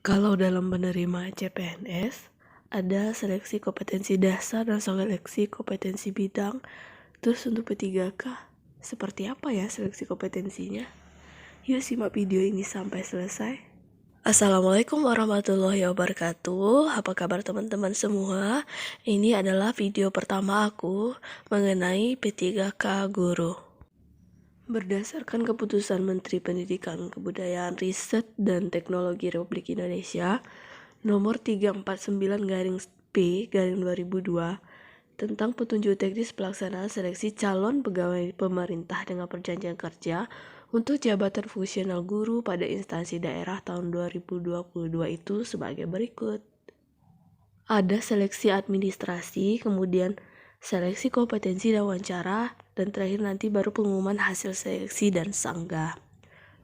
Kalau dalam menerima CPNS, ada seleksi kompetensi dasar dan seleksi kompetensi bidang. Terus untuk P3K, seperti apa ya seleksi kompetensinya? Yuk simak video ini sampai selesai. Assalamualaikum warahmatullahi wabarakatuh. Apa kabar teman-teman semua? Ini adalah video pertama aku mengenai P3K Guru. Berdasarkan keputusan Menteri Pendidikan, Kebudayaan, Riset, dan Teknologi Republik Indonesia nomor 349/P/2002 tentang petunjuk teknis pelaksanaan seleksi calon pegawai pemerintah dengan perjanjian kerja untuk jabatan fungsional guru pada instansi daerah tahun 2022 itu sebagai berikut. Ada seleksi administrasi, kemudian seleksi kompetensi dan wawancara, dan terakhir nanti baru pengumuman hasil seleksi dan sanggah.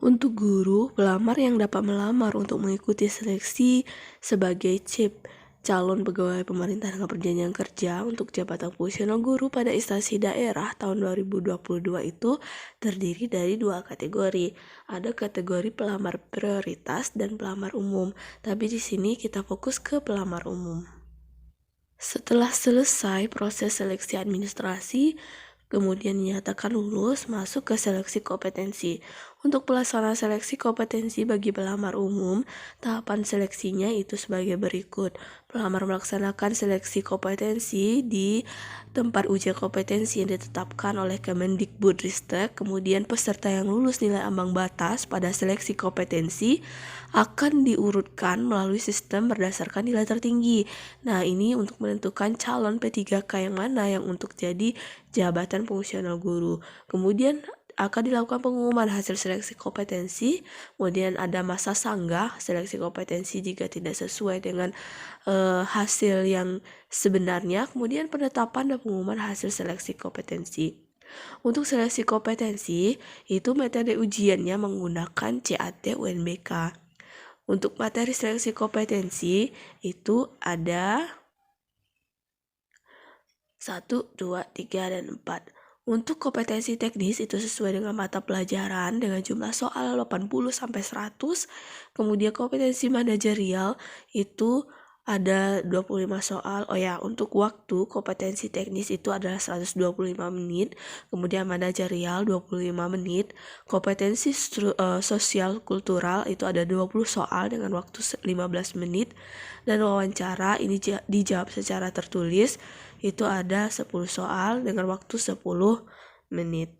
Untuk guru, pelamar yang dapat melamar untuk mengikuti seleksi sebagai CIP, calon pegawai pemerintah dengan perjanjian kerja untuk jabatan fungsional guru pada instansi daerah tahun 2022 itu terdiri dari 2 kategori. Ada kategori pelamar prioritas dan pelamar umum, tapi di sini kita fokus ke pelamar umum. Setelah selesai proses seleksi administrasi, kemudian dinyatakan lulus, masuk ke seleksi kompetensi. Untuk pelaksanaan seleksi kompetensi bagi pelamar umum, tahapan seleksinya itu sebagai berikut. Pelamar melaksanakan seleksi kompetensi di tempat ujian kompetensi yang ditetapkan oleh Kemendikbudristek. Kemudian peserta yang lulus nilai ambang batas pada seleksi kompetensi akan diurutkan melalui sistem berdasarkan nilai tertinggi. Nah, ini untuk menentukan calon P3K yang mana yang untuk jadi jabatan fungsional guru. Kemudian akan dilakukan pengumuman hasil seleksi kompetensi, kemudian ada masa sanggah seleksi kompetensi jika tidak sesuai dengan hasil yang sebenarnya, kemudian penetapan dan pengumuman hasil seleksi kompetensi. Untuk seleksi kompetensi, itu metode ujiannya menggunakan CAT UNBK. Untuk materi seleksi kompetensi, itu ada 1, 2, 3, dan 4. Untuk kompetensi teknis itu sesuai dengan mata pelajaran dengan jumlah soal 80-100. Kemudian kompetensi manajerial itu ada 25 soal. Untuk waktu kompetensi teknis itu adalah 125 menit. Kemudian manajerial 25 menit. Kompetensi sosial kultural itu ada 20 soal dengan waktu 15 menit. Dan wawancara ini dijawab secara tertulis itu ada 10 soal dengan waktu 10 menit.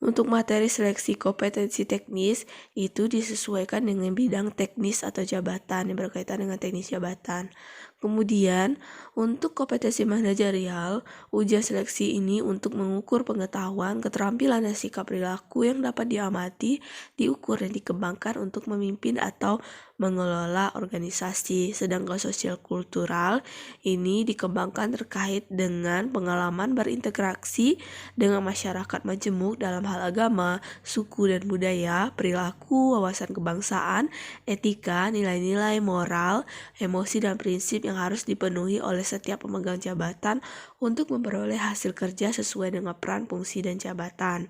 Untuk materi seleksi kompetensi teknis itu disesuaikan dengan bidang teknis atau jabatan yang berkaitan dengan teknis jabatan. Kemudian untuk kompetensi manajerial, ujian seleksi ini untuk mengukur pengetahuan, keterampilan, dan sikap perilaku yang dapat diamati, diukur, dan dikembangkan untuk memimpin atau mengelola organisasi. Sedangkan sosial kultural ini dikembangkan terkait dengan pengalaman berintegrasi dengan masyarakat majemuk dalam hal agama, suku dan budaya, perilaku, wawasan kebangsaan, etika, nilai-nilai moral, emosi, dan prinsip yang harus dipenuhi oleh setiap pemegang jabatan untuk memperoleh hasil kerja sesuai dengan peran, fungsi, dan jabatan.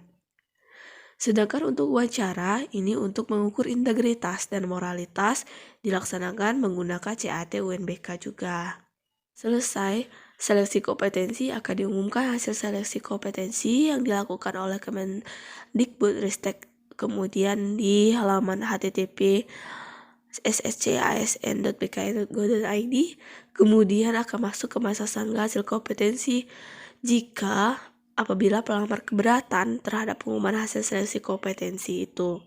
Sedangkan untuk wawancara, ini untuk mengukur integritas dan moralitas dilaksanakan menggunakan CAT UNBK juga. Selesai seleksi kompetensi, akan diumumkan hasil seleksi kompetensi yang dilakukan oleh Kemendikbudristek. Kemudian di halaman http sscasn.bki.go.id, kemudian akan masuk ke masa sanggah hasil kompetensi jika apabila pelamar keberatan terhadap pengumuman hasil seleksi kompetensi itu.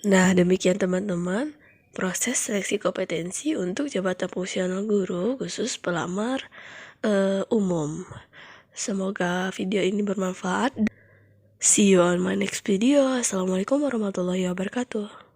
Nah, demikian teman-teman proses seleksi kompetensi untuk jabatan fungsional guru khusus pelamar umum. Semoga video ini bermanfaat. See you on my next video. Assalamualaikum warahmatullahi wabarakatuh.